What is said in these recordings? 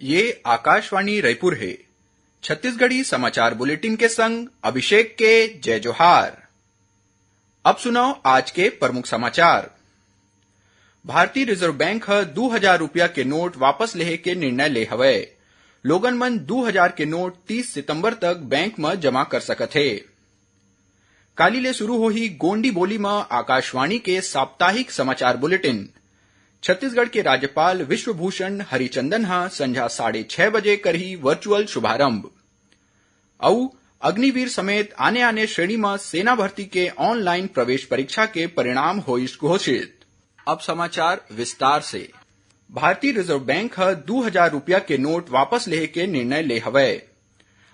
ये आकाशवाणी रायपुर है। छत्तीसगढ़ी समाचार बुलेटिन के संग अभिषेक के जय जोहार। अब सुनो आज के प्रमुख समाचार। भारतीय रिजर्व बैंक 2000 रुपया के नोट वापस लेहे के निर्णय ले हवे। लोगन मन 2000 के नोट 30 सितंबर तक बैंक में जमा कर सकत है। काली ले शुरू होही गोंडी बोली में आकाशवाणी के साप्ताहिक समाचार बुलेटिन। छत्तीसगढ़ के राज्यपाल विश्वभूषण हरिचंदन संझा 6:30 बजे करही वर्चुअल शुभारंभ। और अग्निवीर समेत आने आने श्रेणी में सेना भर्ती के ऑनलाइन प्रवेश परीक्षा के परिणाम होई घोषित। अब समाचार विस्तार से। भारतीय रिजर्व बैंक 2000 रुपया के नोट वापस लेहे के निर्णय ले हवे।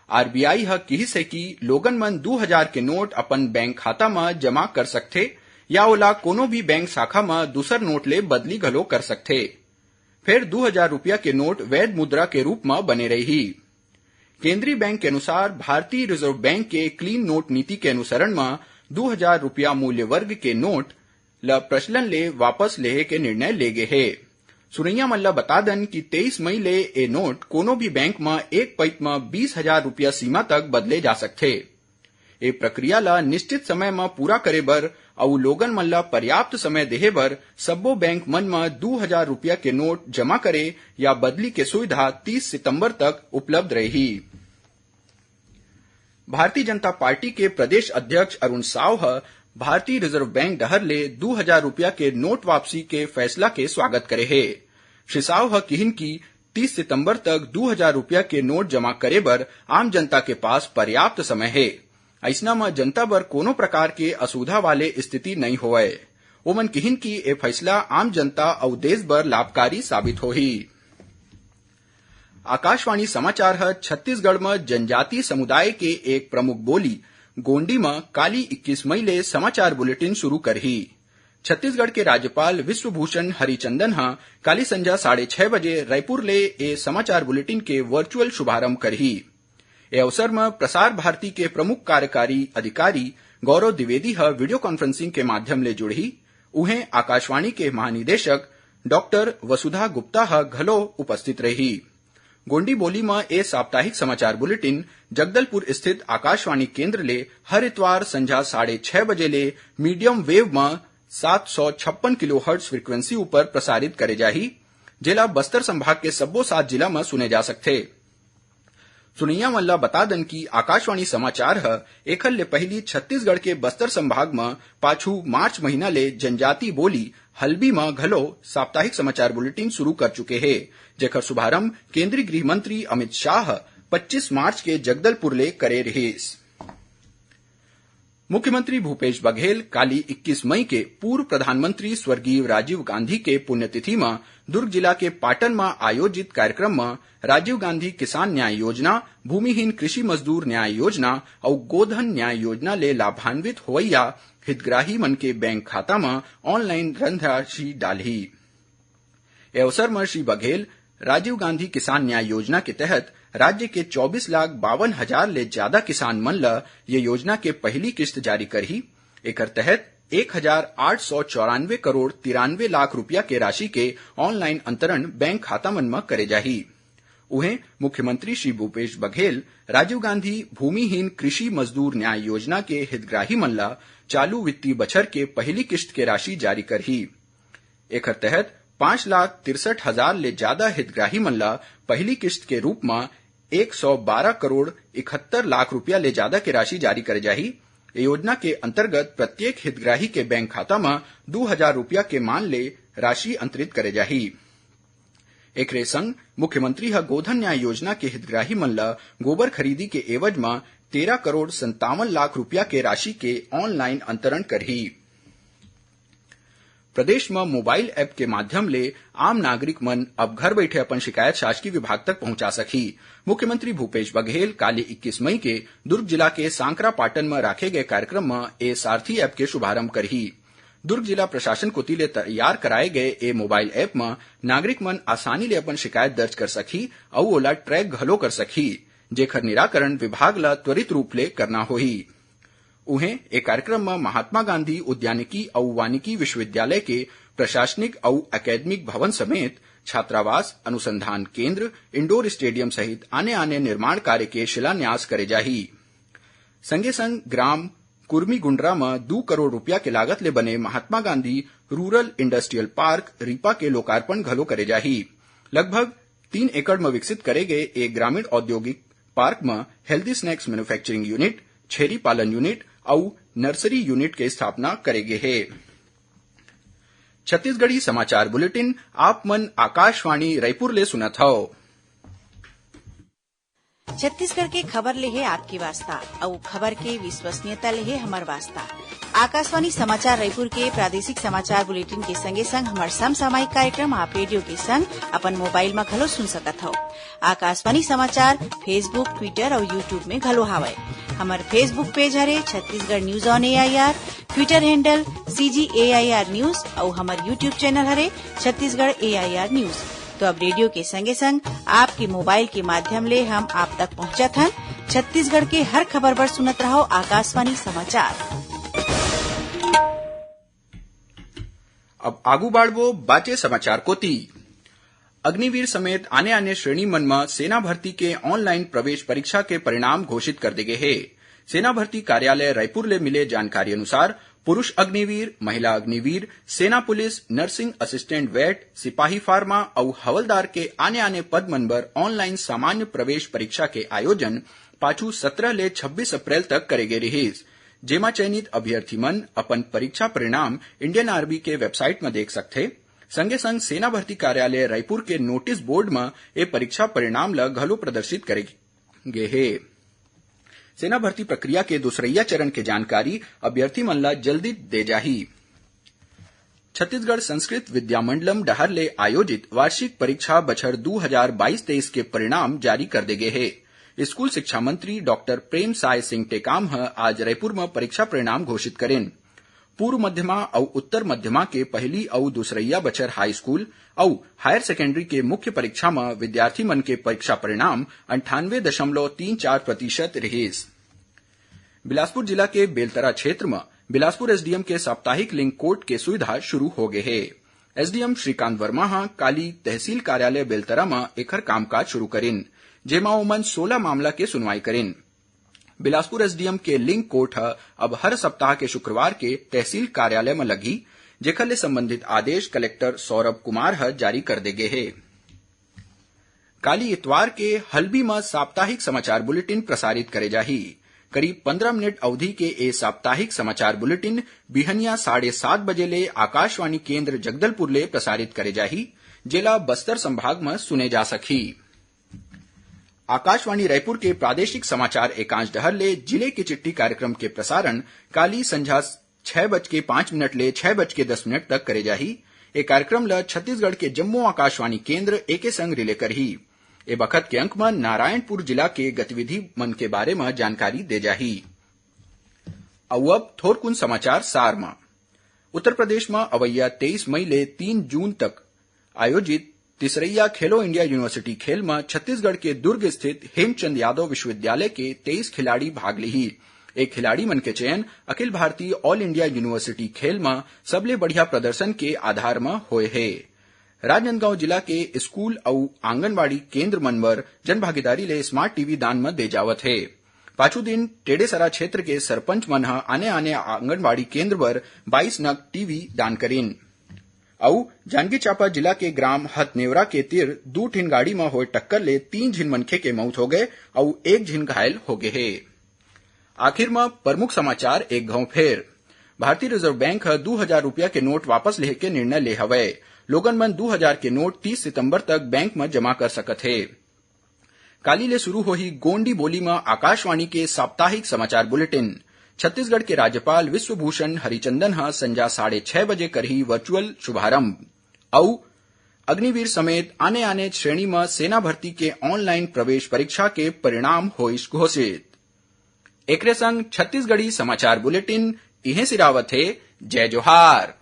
आरबीआई कही से कि लोगन मन 2000 के नोट अपन बैंक खाता में जमा कर सकथे या ओला कोनो भी बैंक शाखा में दूसर नोट ले बदली घलो कर सकथे। फिर 2000 रुपया के नोट वैध मुद्रा के रूप में बने रही। केंद्रीय बैंक के अनुसार भारतीय रिजर्व बैंक के क्लीन नोट नीति के अनुसरण में 2000 रुपया मूल्य वर्ग के नोट ल प्रचलन ले वापस लेहे के निर्णय ले गे है। सुरैया मल्ला बता दन कि 23 मई ले ए नोट कोनो भी बैंक में एक पइत में 20,000 रुपया सीमा तक बदले जा सकथे। ए प्रक्रिया ला निश्चित समय में पूरा करे बर और लोगन मन ला पर्याप्त समय देहे बर सब्बो बैंक मन में 2000 रुपया के नोट जमा करे या बदली के सुविधा 30 सितंबर तक उपलब्ध रही। भारतीय जनता पार्टी के प्रदेश अध्यक्ष अरुण साव भारतीय रिजर्व बैंक डहर ले 2000 रुपया के नोट वापसी के फैसला के स्वागत करे है। श्री साव किहिन की 30 सितंबर तक 2000 रुपया के नोट जमा करे बर आम जनता के पास पर्याप्त समय है। ऐसना में जनता बर कोनो प्रकार के असुविधा वाले स्थिति नहीं होवे। ओमन किहिन की ए फैसला आम जनता और देश बर लाभकारी साबित होही। आकाशवाणी समाचार छत्तीसगढ़ में जनजातीय समुदाय के एक प्रमुख बोली गोंडी में काली 21 मई ले समाचार बुलेटिन शुरू करही। छत्तीसगढ़ के राज्यपाल विश्वभूषण हरिचंदन काली संझा 6:30 बजे रायपुर ले ए समाचार बुलेटिन के वर्चुअल शुभारंभ करही। ए अवसर में प्रसार भारती के प्रमुख कार्यकारी अधिकारी गौरव द्विवेदी वीडियो कॉन्फ्रेंसिंग के माध्यम ले जुड़ही। उहें आकाशवाणी के महानिदेशक डॉक्टर वसुधा गुप्ता घलो उपस्थित रही। गोंडी बोली में ए साप्ताहिक समाचार बुलेटिन जगदलपुर स्थित आकाशवाणी केंद्र ले हर इतवार संझा 6:30 बजे ले मीडियम वेव में 756 किलोहर्ट्ज फ्रीक्वेंसी ऊपर प्रसारित करे जाही, जेला बस्तर संभाग के सब्बो 7 जिला में सुने जा सकथे। सुनैया मल्ला बता दन की आकाशवाणी समाचार एखल ले पहली छत्तीसगढ़ के बस्तर संभाग में पाछू मार्च महीना ले जनजातीय बोली हल्बी में घलो साप्ताहिक समाचार बुलेटिन शुरू कर चुके हैं, जेकर शुभारंभ केंद्रीय गृह मंत्री अमित शाह 25 मार्च के जगदलपुर ले करे रहिस। मुख्यमंत्री भूपेश बघेल काली 21 मई के पूर्व प्रधानमंत्री स्वर्गीय राजीव गांधी के पुण्यतिथि में दुर्ग जिला के पाटन में आयोजित कार्यक्रम में राजीव गांधी किसान न्याय योजना, भूमिहीन कृषि मजदूर न्याय योजना और गोधन न्याय योजना ले लाभान्वित होवैया हितग्राही मन के बैंक खाता में ऑनलाइन धनराशि डालही। ए अवसर में श्री बघेल राजीव गांधी किसान न्याय योजना के तहत राज्य के 24,52,000 ले ज्यादा किसान मन ला ये योजना के पहली किस्त जारी करही। एकर तहत 1,894 करोड़ 93 लाख रुपया के राशि के ऑनलाइन अंतरण बैंक खाता मन में करे जाही। उहें मुख्यमंत्री श्री भूपेश बघेल राजीव गांधी भूमिहीन कृषि मजदूर न्याय योजना के हितग्राही मन ला चालू वित्तीय बछर के पहली किस्त के राशि जारी करही। एकर तहत 5,63,000 ले ज्यादा हितग्राही मन ला पहली किस्त के रूप में 112 करोड़ 71 लाख रुपया ले ज्यादा के राशि जारी करे जाही। योजना के अंतर्गत प्रत्येक हितग्राही के बैंक खाता में 2000 रुपया के मान ले राशि अंतरित करे जाही। एकरे संग मुख्यमंत्री गोधन न्याय योजना के हितग्राही मन ला गोबर खरीदी के एवज में 13 करोड़ 57 लाख रुपया के राशि के ऑनलाइन अंतरण करही। प्रदेश में मोबाइल ऐप के माध्यम ले आम नागरिक मन अब घर बैठे अपन शिकायत शासकीय विभाग तक पहुंचा सकी। मुख्यमंत्री भूपेश बघेल काली 21 मई के दुर्ग जिला के सांकरा पाटन में राखे गए कार्यक्रम में ए सारथी ऐप के शुभारंभ करही। दुर्ग जिला प्रशासन कोती ले तैयार कराए गए ए मोबाइल ऐप में नागरिक मन आसानी ले अपन शिकायत दर्ज कर सकी और ओला ट्रैक घलो कर सकी, जेकर निराकरण विभाग ला त्वरित रूप ले करना होही। उहें एक कार्यक्रम में महात्मा गांधी उद्यानिकी और वानिकी विश्वविद्यालय के प्रशासनिक और अकादमिक भवन समेत छात्रावास, अनुसंधान केंद्र, इंडोर स्टेडियम सहित आने आने निर्माण कार्य के शिलान्यास करे जाही। संगे संग ग्राम कुर्मी गुंडरा में 2 करोड़ रुपया के लागत ले बने Mahatma Gandhi rural industrial park RIPA के लोकार्पण घलो करे जाही। लगभग 3 एकड़ में विकसित करे गए एक ग्रामीण औद्योगिक पार्क में हेल्दी स्नैक्स मैन्युफैक्चरिंग यूनिट, छेरी पालन यूनिट और नर्सरी यूनिट के स्थापना करे गए है। छत्तीसगढ़ी समाचार बुलेटिन आप मन आकाशवाणी रायपुर ले सुनत हव। छत्तीसगढ़ के खबर ले है आपकी वास्ता और खबर के विश्वसनीयता ले है हमार वास्ता। आकाशवाणी समाचार रायपुर के प्रादेशिक समाचार बुलेटिन के संगे संग हमार समसामयिक कार्यक्रम आप रेडियो के संग अपन मोबाइल में घलो सुन सकत हो। आकाशवाणी समाचार फेसबुक, ट्विटर और यूट्यूब में घलो हावय। हमार फेसबुक पेज हरे Chhattisgarh news on AIR, Twitter handle CGAIR news और हमार यूट्यूब चैनल हरे छत्तीसगढ़ AIR न्यूज। तो अब रेडियो के संगे संग आपके मोबाइल के माध्यम ले हम आप तक पहुंचत हन। छत्तीसगढ़ के हर खबर पर सुनत रहो आकाशवाणी समाचार। अब आगू बाढ़बो बाचे समाचार कोती। अग्निवीर समेत आने आने श्रेणी मन में सेना भर्ती के ऑनलाइन प्रवेश परीक्षा के परिणाम घोषित कर दिए है। सेना भर्ती कार्यालय रायपुर ले मिले जानकारी अनुसार पुरुष अग्निवीर, महिला अग्निवीर, सेना पुलिस, नर्सिंग असिस्टेंट वेट, सिपाही फार्मा और हवलदार के आने आने पद मन पर ऑनलाइन सामान्य प्रवेश परीक्षा के आयोजन पाछू 17 ले 26 अप्रैल तक करे गए रहिस। जेमा चयनित अभ्यर्थी मन अपन परीक्षा परिणाम इंडियन आर्मी के वेबसाइट में देख सकथे। संगे संग सेना भर्ती कार्यालय रायपुर के नोटिस बोर्ड में ये परीक्षा परिणाम ल घलो प्रदर्शित करे गए है। सेना भर्ती प्रक्रिया के दूसरैया चरण के जानकारी अभ्यर्थी मन ला जल्दी दे जाही। छत्तीसगढ़ संस्कृत विद्यामंडलम डहर ले आयोजित वार्षिक परीक्षा बछर 2022-23 के परिणाम जारी कर दे गए है। स्कूल शिक्षा मंत्री डॉक्टर प्रेम साय सिंह टेकाम आज रायपुर में परीक्षा परिणाम घोषित करेन। पूर्व मध्यमा और उत्तर मध्यमा के पहली और दूसरैया बछर हाई स्कूल और हायर सेकेंडरी के मुख्य परीक्षा में विद्यार्थी मन के परीक्षा परिणाम 98.34% रहिस। बिलासपुर जिला के बेलतरा क्षेत्र में बिलासपुर एसडीएम के साप्ताहिक लिंक कोर्ट के सुविधा शुरू हो गए है। एसडीएम श्रीकांत वर्मा काली तहसील कार्यालय बेलतरा में एकर कामकाज शुरू करेन, जेमा ओमन 16 मामला के सुनवाई करेन। बिलासपुर एसडीएम के लिंक कोर्ट अब हर सप्ताह के शुक्रवार के तहसील कार्यालय में लगी, जेकर ले संबंधित आदेश कलेक्टर सौरभ कुमार जारी कर दे गए है। काली इतवार के हल्बी में साप्ताहिक समाचार बुलेटिन प्रसारित करे जाही। करीब 15 मिनट अवधि के ए साप्ताहिक समाचार बुलेटिन बिहनिया 7:30 बजे ले आकाशवाणी केंद्र जगदलपुर ले प्रसारित करे जाही, जिला बस्तर संभाग में सुने जा सकी। आकाशवाणी रायपुर के प्रादेशिक समाचार एकांश डहर ले जिले की चिट्ठी कार्यक्रम के प्रसारण काली संझा 6:05 ले 6:10 तक करे जाही। ये कार्यक्रम ल छत्तीसगढ़ के जम्मू आकाशवाणी केंद्र एके संग रिले करही। ए बखत के अंक में नारायणपुर जिला के गतिविधि मन के बारे में जानकारी दे जाही। अब थोरकुन समाचार सार में। उत्तर प्रदेश में अवैया 23 मई ले 3 जून तक आयोजित तिसरैया खेलो इंडिया यूनिवर्सिटी खेल में छत्तीसगढ़ के दुर्ग स्थित हेमचंद यादव विश्वविद्यालय के 23 खिलाड़ी भाग लिही। एक खिलाड़ी मन के चयन Akhil Bharatiya all India university खेल में सबले बढ़िया प्रदर्शन के आधार में होए है। राजनांदगांव जिला के स्कूल और आंगनबाड़ी केंद्र मन बर जन भागीदारी ले स्मार्ट टीवी दान में दे जावत है। पाछू दिन टेडेसरा क्षेत्र के सरपंच मन आने आने आंगनबाड़ी केंद्र पर 22 नग टीवी दान करेन। और जांजगीर चांपा जिला के ग्राम हथनेवरा के तीर 2 ठिन गाड़ी में होए टक्कर ले 3 झिन मनखे के मौत हो गए और 1 झिन घायल हो गए है। आखिर में प्रमुख समाचार एक घाव फेर। भारतीय रिजर्व बैंक 2000 रुपया के नोट वापस लेहे के निर्णय ले हवय। लोगन मन 2000 के नोट 30 सितंबर तक बैंक में जमा कर सकत है। काली ले शुरू होही गोंडी बोली में आकाशवाणी के साप्ताहिक समाचार बुलेटिन। छत्तीसगढ़ के राज्यपाल विश्वभूषण हरिचंदन संजा 6:30 बजे करही वर्चुअल शुभारंभ। और अग्निवीर समेत आने आने श्रेणी में सेना भर्ती के ऑनलाइन प्रवेश परीक्षा के परिणाम होइस घोषित। एकरे संग छत्तीसगढ़ी समाचार बुलेटिन इहे सिरावत है। जय जोहार।